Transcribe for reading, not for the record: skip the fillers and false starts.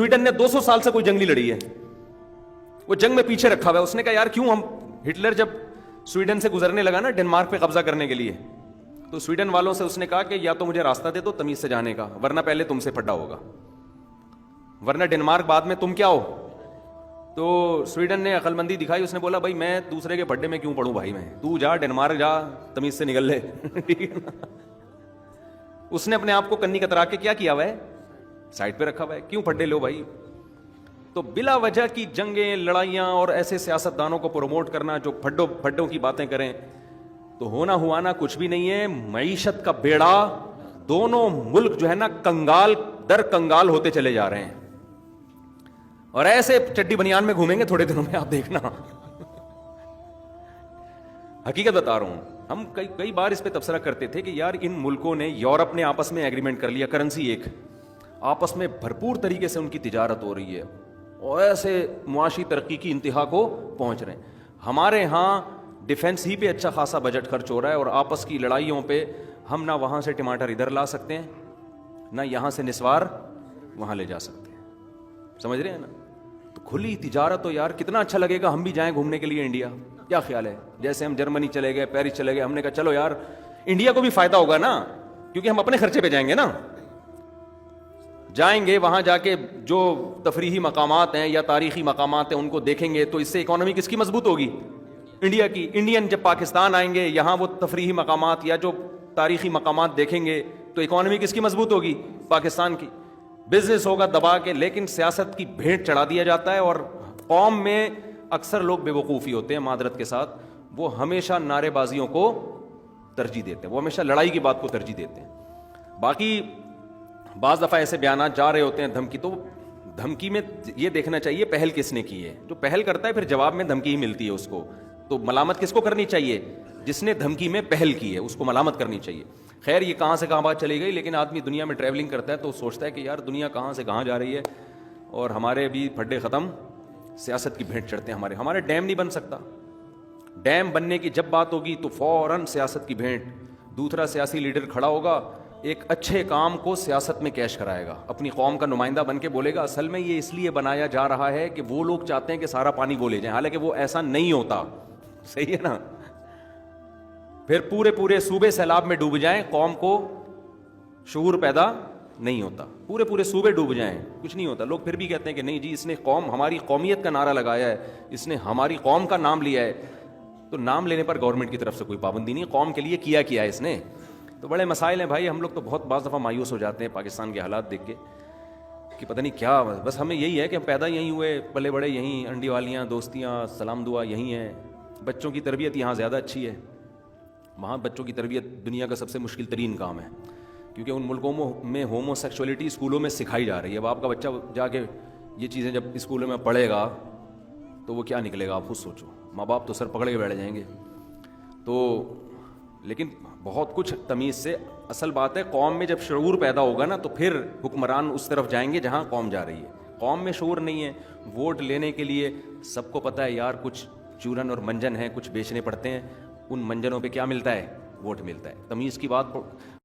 Sweden ने 200 साल से कोई जंग नहीं लड़ी है, वो जंग में पीछे रखा हुआ है। उसने कहा यार क्यों हम, हिटलर जब स्वीडन से गुजरने लगा ना डेनमार्क पे कब्जा करने के लिए, तो स्वीडन वालों से उसने कहा कि या तो मुझे रास्ता दे दो तमीज से जाने का, वरना पहले तुमसे फटा होगा, वरना डेनमार्क बाद में तुम क्या हो। तो स्वीडन ने अक्लमंदी दिखाई, उसने बोला भाई मैं दूसरे के फड्डे में क्यों पड़ूं भाई, मैं तू जा डेनमार्क जा, तमीज से निकल ले। ठीक है ना? उसने अपने आप को कन्नी कतरा के क्या किया हुआ है, साइड पे रखा हुआ है, क्यों फड्डे लो भाई। तो बिला वजह की जंगें लड़ाइयां और ऐसे सियासतदानों को प्रमोट करना जो फड्डों की बातें करें, तो होना हुआ ना कुछ भी नहीं है। मईशत का बेड़ा, दोनों मुल्क जो है ना कंगाल दर कंगाल होते चले जा रहे हैं, और ऐसे चड्डी बनियान में घूमेंगे थोड़े दिनों में, आप देखना। हकीकत बता रहा हूं, हम कई बार इस पे तबसरा करते थे कि यार इन मुल्कों ने, यूरोप ने आपस में एग्रीमेंट कर लिया, करेंसी एक, आपस में भरपूर तरीके से उनकी तिजारत हो रही है और ऐसे मुआशी तरक्की की इंतहा को पहुंच रहे हैं। हमारे यहाँ डिफेंस ही पे अच्छा खासा बजट खर्च हो रहा है, और आपस की लड़ाइयों पे हम ना वहाँ से टमाटर इधर ला सकते हैं, ना यहाँ से निस्वार वहाँ ले जा सकते हैं, समझ रहे हैं ना। तो खुली तिजारत हो यार, कितना अच्छा लगेगा हम भी जाएं घूमने के लिए इंडिया, क्या ख्याल है। जैसे हम जर्मनी चले गए, पेरिस चले गए, हमने कहा चलो यार इंडिया को भी फायदा होगा ना, क्योंकि हम अपने खर्चे पे जाएंगे ना, जाएंगे वहां जाके जो तफरीही मकामात हैं या तारीखी मकामात हैं उनको देखेंगे, तो इससे इकोनॉमी किसकी मजबूत होगी, इंडिया की। इंडियन जब पाकिस्तान आएंगे, यहाँ वो तफरीही मकामात या जो तारीखी मकामात देखेंगे, तो इकोनॉमी किसकी मजबूत होगी, पाकिस्तान की। बिजनेस होगा दबा के, लेकिन सियासत की भेंट चढ़ा दिया जाता है। और कौम में अक्सर लोग बेवकूफ़ी होते हैं, मादरत के साथ, वो हमेशा नारेबाजियों को तरजीह देते हैं, वो हमेशा लड़ाई की बात को तरजीह देते हैं। बाकी बाज़ दफ़ा ऐसे बयानात जा रहे होते हैं धमकी, तो धमकी में ये देखना चाहिए पहल किसने की है। जो पहल करता है फिर जवाब में धमकी ही मिलती है उसको, तो मलामत किसको करनी चाहिए, जिसने धमकी में पहल की है उसको मलामत करनी चाहिए। खैर ये कहाँ से कहाँ बात चली गई, लेकिन आदमी दुनिया में ट्रैवलिंग करता है तो सोचता है कि यार दुनिया कहाँ से कहाँ जा रही है, और हमारे भी फड्डे ख़त्म, सियासत की भेंट चढ़ते हैं। हमारे डैम नहीं बन सकता, डैम बनने की जब बात होगी तो फौरन सियासत की भेंट, दूसरा सियासी लीडर खड़ा होगा, एक अच्छे काम को सियासत में कैश कराएगा, अपनी कौम का नुमाइंदा बन के बोलेगा असल में ये इसलिए बनाया जा रहा है कि वो लोग चाहते हैं कि सारा पानी वो ले जाएं, हालांकि वो ऐसा नहीं होता। सही है ना। फिर पूरे पूरे सूबे सैलाब में डूब जाएं, कौम को शऊर पैदा नहीं होता, पूरे पूरे सूबे डूब जाएं, कुछ नहीं होता। लोग फिर भी कहते हैं कि नहीं जी इसने कौम, हमारी कौमियत का नारा लगाया है, इसने हमारी कौम का नाम लिया है। तो नाम लेने पर गवर्नमेंट की तरफ से कोई पाबंदी नहीं, कौम के लिए किया है इसने। तो बड़े मसाइल हैं भाई, हम लोग तो बहुत बाज़ दफ़ा मायूस हो जाते हैं पाकिस्तान के हालात देख के कि पता नहीं क्या, बस हमें यही है कि हम पैदा यहीं हुए, पले बड़े यहीं, अंडी वालियाँ, दोस्तियाँ, सलाम दुआ यहीं हैं। बच्चों की तरबियत यहाँ ज़्यादा अच्छी है, वहाँ बच्चों की तरबियत दुनिया का सबसे मुश्किल तरीन काम है, क्योंकि उन मुल्कों में होमोसेक्सुअलिटी स्कूलों में सिखाई जा रही है। अब आपका बच्चा जाके ये चीज़ें जब स्कूलों में पढ़ेगा तो वो क्या निकलेगा, आप खुद सोचो। माँ बाप तो सर पकड़ के बैठ जाएंगे। तो लेकिन बहुत कुछ तमीज़ से, असल बात है कौम में जब शऊर पैदा होगा ना तो फिर हुक्मरान उस तरफ जाएंगे जहाँ कौम जा रही है। कौम में शऊर नहीं है, वोट लेने के लिए सबको पता है यार कुछ चूरन और मंजन है, कुछ बेचने पड़ते हैं, उन मंजनों पे क्या मिलता है, वोट मिलता है। तमीज़ की बात